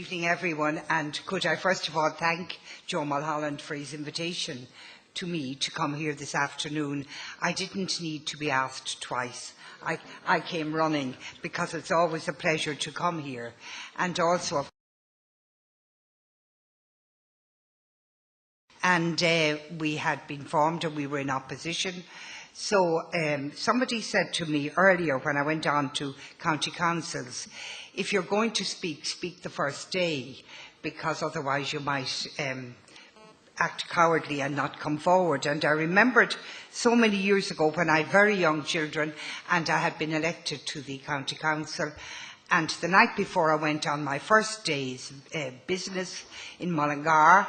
Good evening, everyone, and could I first of all thank Joe Mulholland for his invitation to me to come here this afternoon. I didn't need to be asked twice. I came running because it's always a pleasure to come here. And also, we had been formed and we were in opposition. So somebody said to me earlier when I went on to county councils, if you're going to speak, speak the first day, because otherwise you might act cowardly and not come forward. And I remembered so many years ago when I had very young children and I had been elected to the county council. And the night before I went on my first day's business in Mullingar,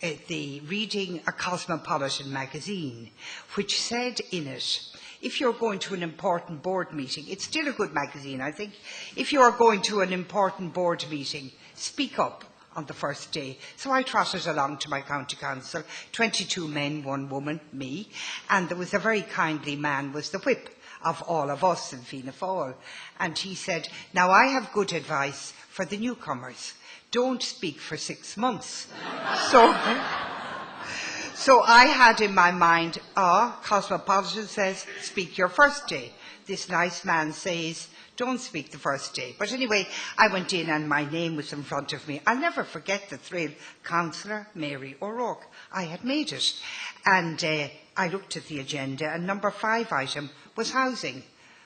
reading a Cosmopolitan magazine, which said in it, if you're going to an important board meeting, it's still a good magazine, I think, if you are going to an important board meeting, speak up on the first day. So I trotted along to my county council, 22 men, 1 woman, me, and there was a very kindly man, was the whip of all of us in Fianna Fáil. And he said, now I have good advice for the newcomers. Don't speak for 6 months. So I had in my mind, Cosmopolitan says, speak your first day. This nice man says, don't speak the first day. But anyway, I went in and my name was in front of me. I'll never forget the thrill. Councillor Mary O'Rourke. I had made it. And I looked at the agenda and number 5 item was housing.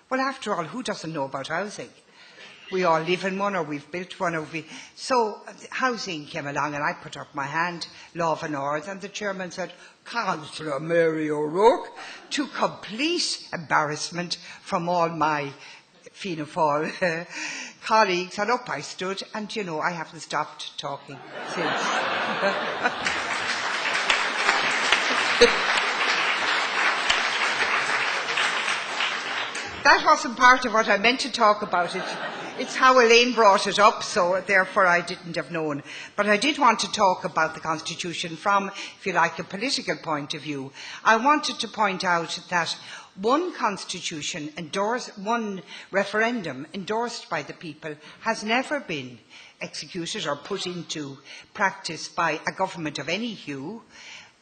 Well, after all, who doesn't know about housing? We all live in one or we've built one. So housing came along and I put up my hand, Law and Order, and the chairman said, Councillor Mary O'Rourke, to complete embarrassment from all my Fianna Fáil colleagues. And up I stood and, you know, I haven't stopped talking since. That wasn't part of what I meant to talk about. It's how Elaine brought it up, so therefore I didn't have known. But I did want to talk about the Constitution from, if you like, a political point of view. I wanted to point out that one constitution one referendum endorsed by the people has never been executed or put into practice by a government of any hue,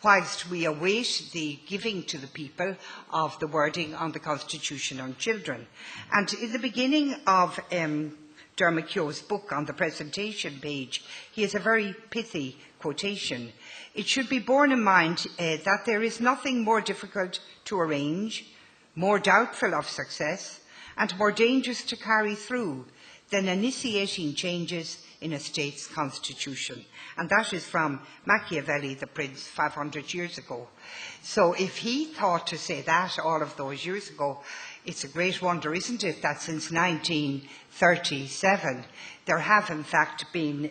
whilst we await the giving to the people of the wording on the Constitution on Children. And in the beginning of Dermot Keogh's book, on the presentation page, he has a very pithy quotation. It should be borne in mind that there is nothing more difficult to arrange, more doubtful of success, and more dangerous to carry through than initiating changes in a state's constitution. And that is from Machiavelli, the Prince, 500 years ago. So if he thought to say that all of those years ago, it's a great wonder, isn't it, that since 1937 there have in fact been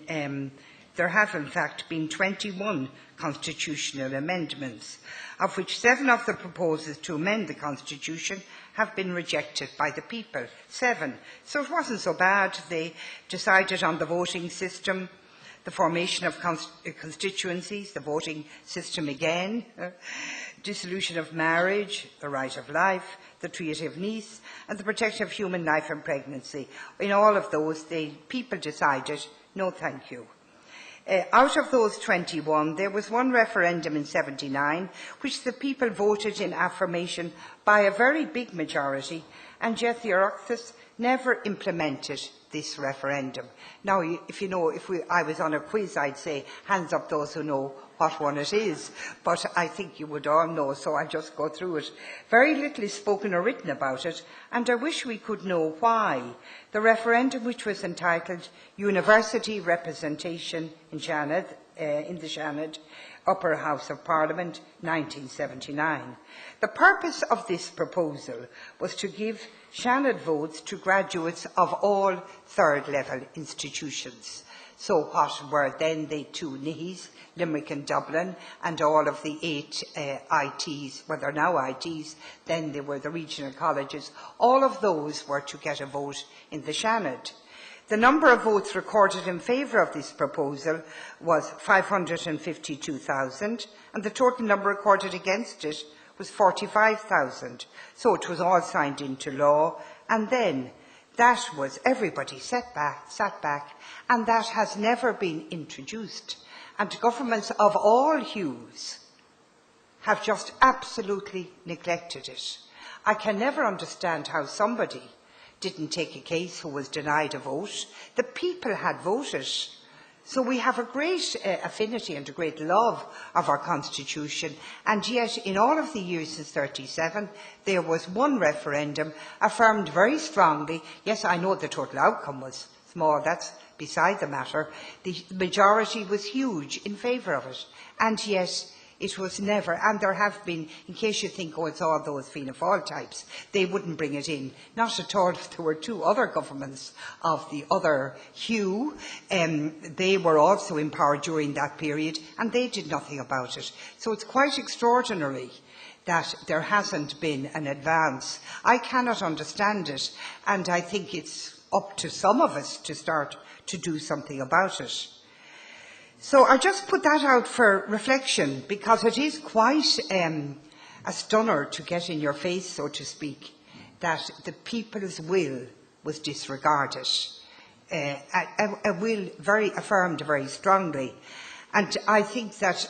21 constitutional amendments, of which 7 of the proposals to amend the Constitution have been rejected by the people. 7. So it wasn't so bad. They decided on the voting system, the formation of constituencies, the voting system again, dissolution of marriage, the right of life, the Treaty of Nice, and the protection of human life and pregnancy. In all of those, the people decided, no thank you. Out of those 21, there was one referendum in 79, which the people voted in affirmation by a very big majority, and yet the Oireachtas never implemented this referendum. Now, I was on a quiz, I'd say, hands up those who know what one it is, but I think you would all know, so I'll just go through it. Very little is spoken or written about it, and I wish we could know why. The referendum, which was entitled University Representation in the Seanad, Upper House of Parliament, 1979. The purpose of this proposal was to give Seanad votes to graduates of all third-level institutions. So what were then the 2 NIHs, Limerick and Dublin, and all of the 8 ITs, well, they're now ITs, then they were the regional colleges. All of those were to get a vote in the Seanad. The number of votes recorded in favour of this proposal was 552,000, and the total number recorded against it was 45,000. So it was all signed into law, and then That was everybody sat back, and that has never been introduced. And governments of all hues have just absolutely neglected it. I can never understand how somebody didn't take a case who was denied a vote. The people had voted. So we have a great affinity and a great love of our constitution, and yet in all of the years since 1937 there was one referendum affirmed very strongly. Yes, I know the total outcome was small, that's beside the matter. The majority was huge in favour of it, and yet it was never, and there have been, in case you think, oh, it's all those Fianna Fáil types, they wouldn't bring it in. Not at all. There were two other governments of the other hue. They were also in power during that period, and they did nothing about it. So it's quite extraordinary that there hasn't been an advance. I cannot understand it, and I think it's up to some of us to start to do something about it. So I just put that out for reflection, because it is quite a stunner to get in your face, so to speak, that the people's will was disregarded. A will affirmed very strongly. And I think that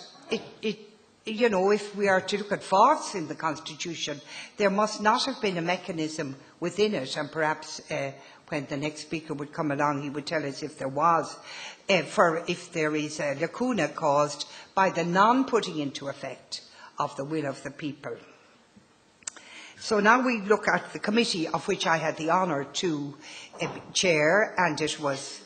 you know, if we are to look at faults in the Constitution, there must not have been a mechanism within it, and perhaps when the next speaker would come along, he would tell us if there was, if there is a lacuna caused by the non-putting into effect of the will of the people. So now we look at the committee of which I had the honour to chair, and it was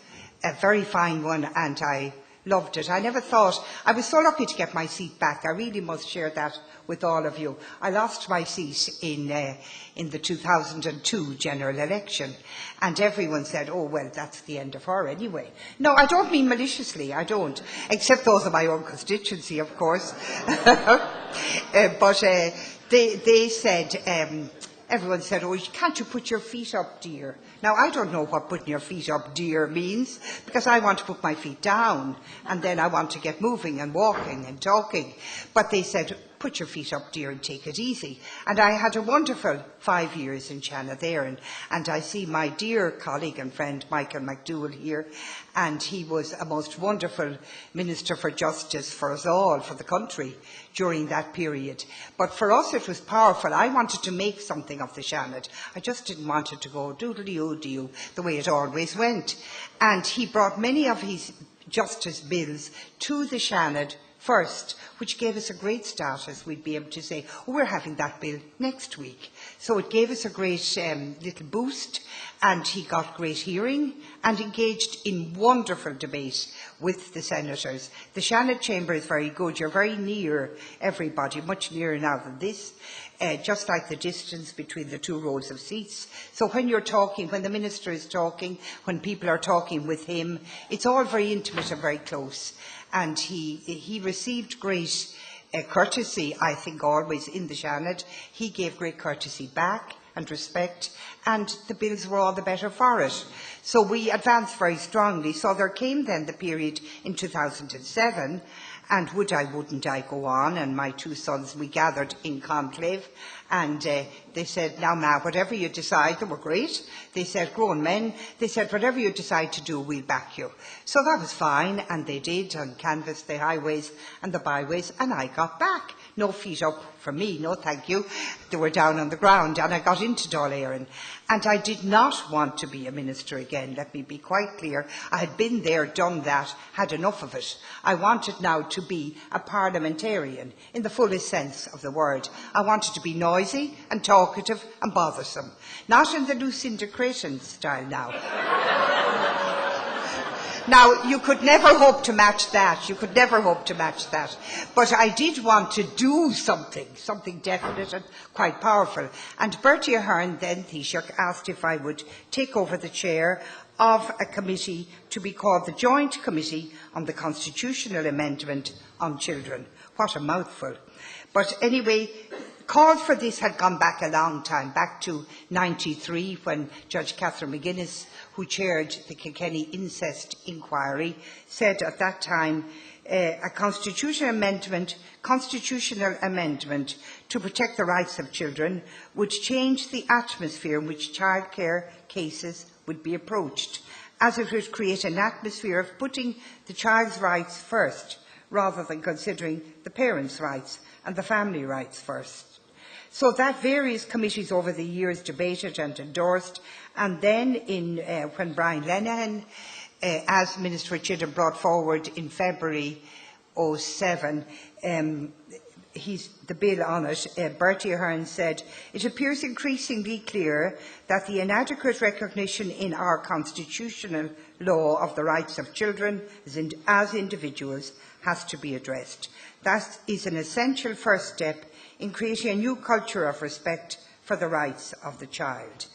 a very fine one, and I loved it. I never thought, I was so lucky to get my seat back. I really must share that with all of you. I lost my seat in the 2002 general election, and everyone said, oh, well, that's the end of her anyway. No, I don't mean maliciously, I don't, except those of my own constituency, of course. But they said, everyone said, oh, can't you put your feet up, dear? Now, I don't know what putting your feet up, dear, means, because I want to put my feet down, and then I want to get moving and walking and talking. But they said, put your feet up, dear, and take it easy. And I had a wonderful 5 years in Shanna there, and I see my dear colleague and friend Michael MacDougall here, and he was a most wonderful Minister for Justice for us all, for the country, during that period. But for us it was powerful. I wanted to make something of the Seanad. I just didn't want it to go doodly-oo-dee-oo the way it always went. And he brought many of his justice bills to the Seanad first, which gave us a great status. We'd be able to say, oh, we're having that bill next week. So it gave us a great little boost, and he got great hearing and engaged in wonderful debate with the senators. The Seanad chamber is very good. You're very near everybody, much nearer now than this, just like the distance between the two rows of seats. So when you're talking, when the minister is talking, when people are talking with him, it's all very intimate and very close. And he received great courtesy, I think, always in the Seanad. He gave great courtesy back and respect, and the bills were all the better for it. So we advanced very strongly. So there came then the period in 2007, and would I, wouldn't I go on, and my two sons, we gathered in conclave, and they said, now, Ma, whatever you decide, they were great. They said, grown men, they said, whatever you decide to do, we'll back you. So that was fine, and they did, and canvassed the highways and the byways, and I got back. No feet up for me, no thank you. They were down on the ground, and I got into Dáil Éireann. And I did not want to be a minister again, let me be quite clear. I had been there, done that, had enough of it. I wanted now to be a parliamentarian, in the fullest sense of the word. I wanted to be noisy and talkative and bothersome. Not in the Lucinda Creighton style now. Now, you could never hope to match that. You could never hope to match that. But I did want to do something definite and quite powerful. And Bertie Ahern, then Taoiseach, asked if I would take over the chair of a committee to be called the Joint Committee on the Constitutional Amendment on Children. What a mouthful. But anyway, call for this had gone back a long time, back to 93, when Judge Catherine McGuinness, who chaired the Kilkenny incest inquiry, said at that time a constitutional amendment to protect the rights of children would change the atmosphere in which childcare cases would be approached, as it would create an atmosphere of putting the child's rights first, rather than considering the parents' rights and the family rights first. So that various committees over the years debated and endorsed, and then when Brian Lenihan, as Minister for Children, brought forward in February 2007 the bill on it, Bertie Ahern said, "It appears increasingly clear that the inadequate recognition in our constitutional law of the rights of children as individuals has to be addressed. That is an essential first step in creating a new culture of respect for the rights of the child."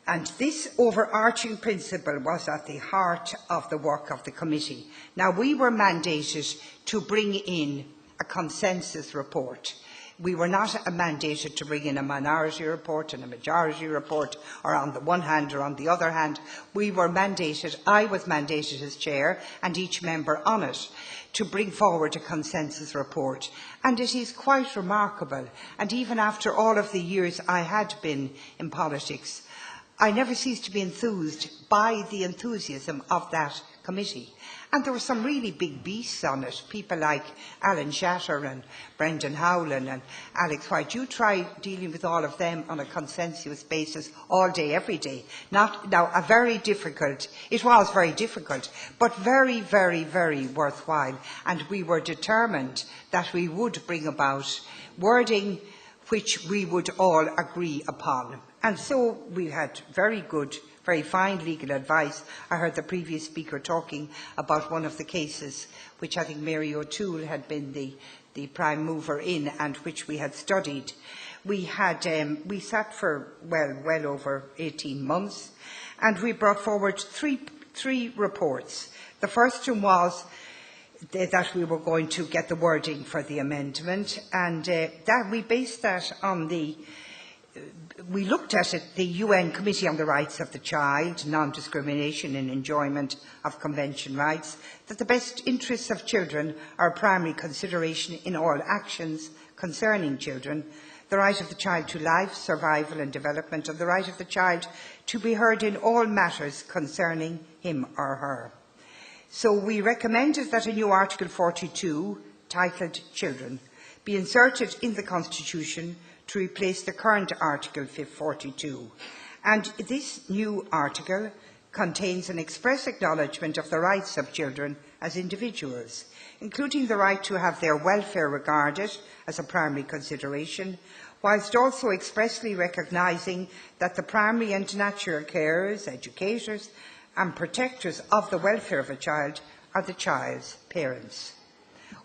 And this overarching principle was at the heart of the work of the committee. Now, we were mandated to bring in a consensus report. We were not mandated to bring in a minority report and a majority report, or on the one hand or on the other hand. I was mandated as chair, and each member on it, to bring forward a consensus report. And it is quite remarkable. And even after all of the years I had been in politics, I never ceased to be enthused by the enthusiasm of that committee. And there were some really big beasts on it, people like Alan Shatter and Brendan Howlin and Alex White. You try dealing with all of them on a consensus basis all day, every day. It was very difficult, but very, very, very worthwhile. And we were determined that we would bring about wording which we would all agree upon. And so we had very good, very fine legal advice. I heard the previous speaker talking about one of the cases which I think Mary O'Toole had been the prime mover in, and which we had studied. We sat for well over 18 months, and we brought forward three reports. The first one was that we were going to get the wording for the amendment, and that we based that on we looked at it, the UN Committee on the Rights of the Child, Non-Discrimination and Enjoyment of Convention Rights, that the best interests of children are a primary consideration in all actions concerning children, the right of the child to life, survival and development, and the right of the child to be heard in all matters concerning him or her. So we recommended that a new Article 42, titled Children, be inserted in the Constitution to replace the current Article 42. And this new article contains an express acknowledgement of the rights of children as individuals, including the right to have their welfare regarded as a primary consideration, whilst also expressly recognising that the primary and natural carers, educators and protectors of the welfare of a child are the child's parents.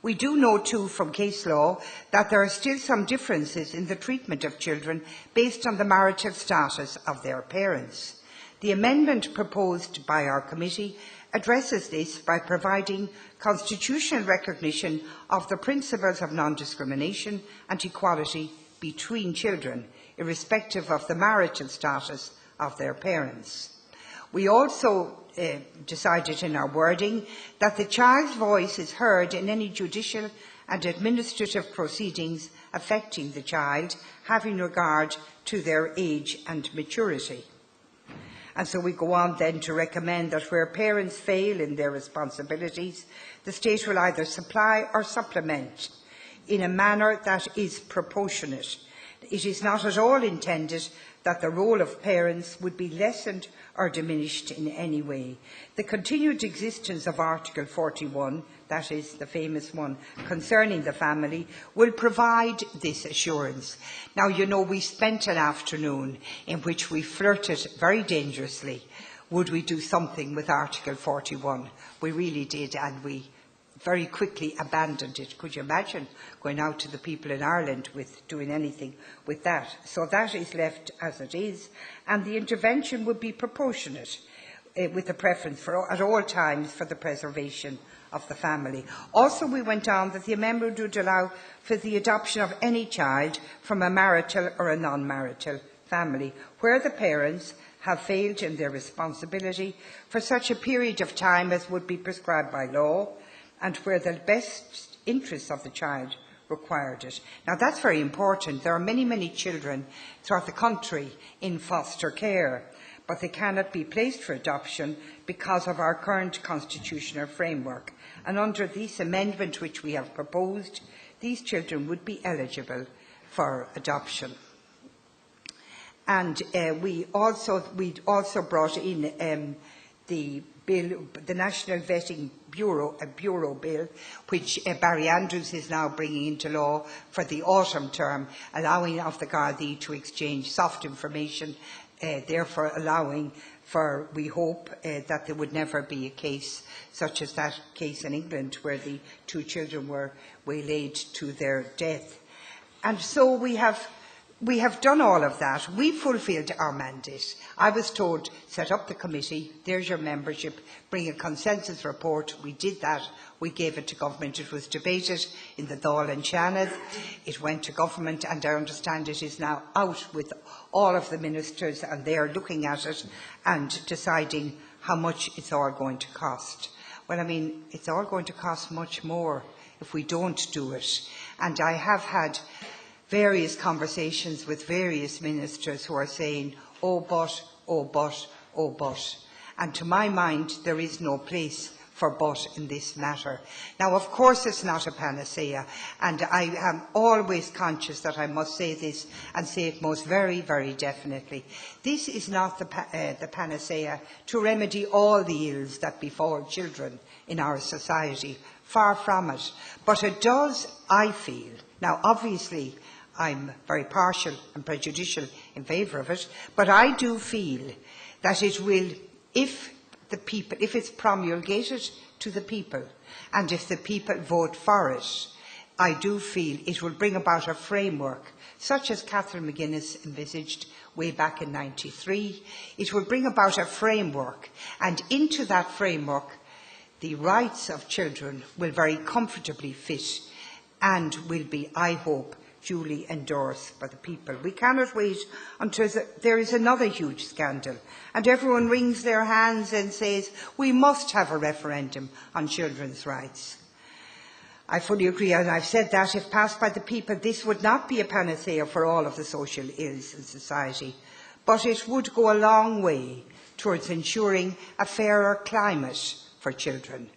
We do know too from case law that there are still some differences in the treatment of children based on the marital status of their parents. The amendment proposed by our committee addresses this by providing constitutional recognition of the principles of non-discrimination and equality between children, irrespective of the marital status of their parents. We also decided in our wording that the child's voice is heard in any judicial and administrative proceedings affecting the child, having regard to their age and maturity. And so we go on then to recommend that where parents fail in their responsibilities, the state will either supply or supplement in a manner that is proportionate. It is not at all intended that the role of parents would be lessened or diminished in any way. The continued existence of Article 41, that is the famous one concerning the family, will provide this assurance. Now, you know, we spent an afternoon in which we flirted very dangerously. Would we do something with Article 41? We really did, and we very quickly abandoned it. Could you imagine going out to the people in Ireland with doing anything with that? So that is left as it is, and the intervention would be proportionate with a preference at all times for the preservation of the family. Also, we went on that the amendment would allow for the adoption of any child from a marital or a non-marital family, where the parents have failed in their responsibility for such a period of time as would be prescribed by law, and where the best interests of the child required it. Now that's very important. There are many, many children throughout the country in foster care, but they cannot be placed for adoption because of our current constitutional framework. And under this amendment which we have proposed, these children would be eligible for adoption. And we also brought in the bill, the National Vetting Bureau, a Bureau bill, which Barry Andrews is now bringing into law for the autumn term, allowing of the Gardaí to exchange soft information, therefore allowing for, we hope, that there would never be a case such as that case in England where the 2 children were waylaid to their death. And so we have done all of that. We fulfilled our mandate. I was told, set up the committee, there's your membership, bring a consensus report. We did that. We gave it to government. It was debated in the Dáil and Seanad. It went to government, and I understand it is now out with all of the ministers, and they are looking at it and deciding how much it's all going to cost. Well, I mean, it's all going to cost much more if we don't do it. And I have had various conversations with various ministers who are saying, oh but, oh but, oh but. And to my mind, there is no place for but in this matter. Now, of course, it's not a panacea, and I am always conscious that I must say this and say it most very, very definitely. This is not the panacea to remedy all the ills that befall children in our society. Far from it. But it does, I feel, now obviously I'm very partial and prejudicial in favour of it, but I do feel that it will, if it's promulgated to the people, and if the people vote for it, I do feel it will bring about a framework, such as Catherine McGuinness envisaged way back in '93. It will bring about a framework, and into that framework, the rights of children will very comfortably fit and will be, I hope, duly endorsed by the people. We cannot wait until there is another huge scandal and everyone wrings their hands and says, we must have a referendum on children's rights. I fully agree, and I've said that if passed by the people, this would not be a panacea for all of the social ills in society, but it would go a long way towards ensuring a fairer climate for children.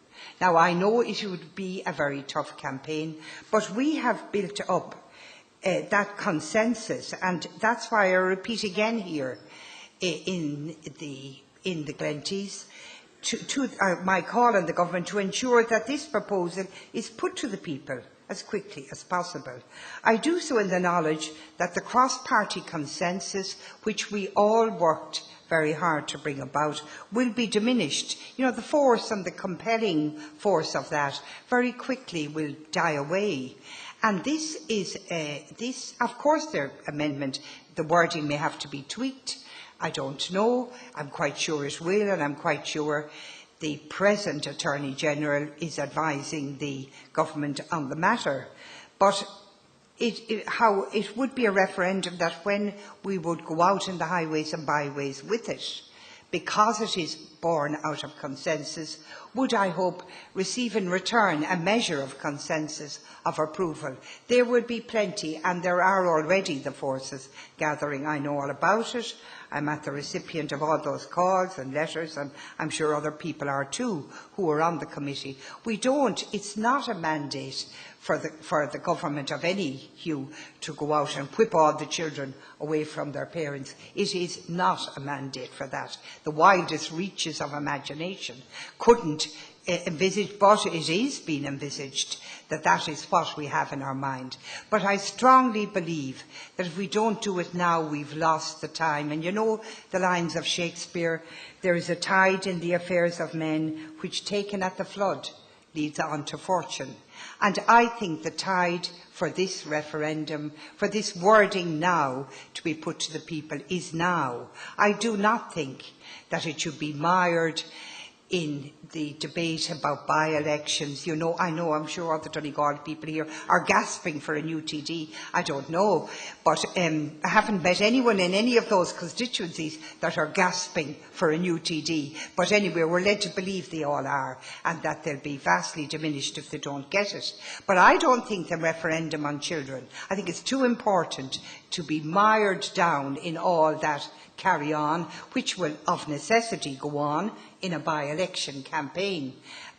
Now, I know it would be a very tough campaign, but we have built up that consensus, and that's why I repeat again here in the Glenties to my call on the government to ensure that this proposal is put to the people as quickly as possible. I do so in the knowledge that the cross-party consensus, which we all worked very hard to bring about, will be diminished. You know, the force and the compelling force of that very quickly will die away. And this is, of course, their amendment, the wording may have to be tweaked. I don't know. I'm quite sure it will, and I'm quite sure the present Attorney General is advising the government on the matter. But it would be a referendum that when we would go out in the highways and byways with it, because it is born out of consensus, would, I hope, receive in return a measure of consensus of approval. There would be plenty, and there are already the forces gathering. I know all about it. I'm at the recipient of all those calls and letters, and I'm sure other people are too, who are on the committee. It's not a mandate for the government of any hue to go out and whip all the children away from their parents. It is not a mandate for that. The wildest reaches of imagination couldn't envisage, but it is being envisaged that that is what we have in our mind. But I strongly believe that if we don't do it now, we've lost the time. And you know the lines of Shakespeare, there is a tide in the affairs of men which, taken at the flood, leads on to fortune. And I think the tide for this referendum, for this wording now to be put to the people, is now. I do not think that it should be mired in the debate about by-elections. You know, I'm sure other Donegal people here are gasping for a new TD. I don't know. But I haven't met anyone in any of those constituencies that are gasping for a new TD. But anyway, we're led to believe they all are, and that they'll be vastly diminished if they don't get it. But I don't think the referendum on children, I think it's too important to be mired down in all that carry on, which will of necessity go on in a by-election campaign.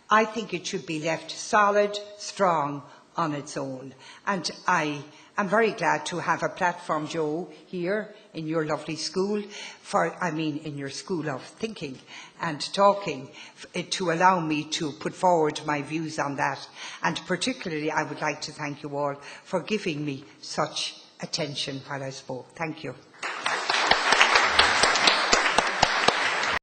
I think it should be left solid, strong on its own. And I am very glad to have a platform, Joe, here in your lovely school, in your school of thinking and talking, to allow me to put forward my views on that. And particularly, I would like to thank you all for giving me such attention while I spoke. Thank you.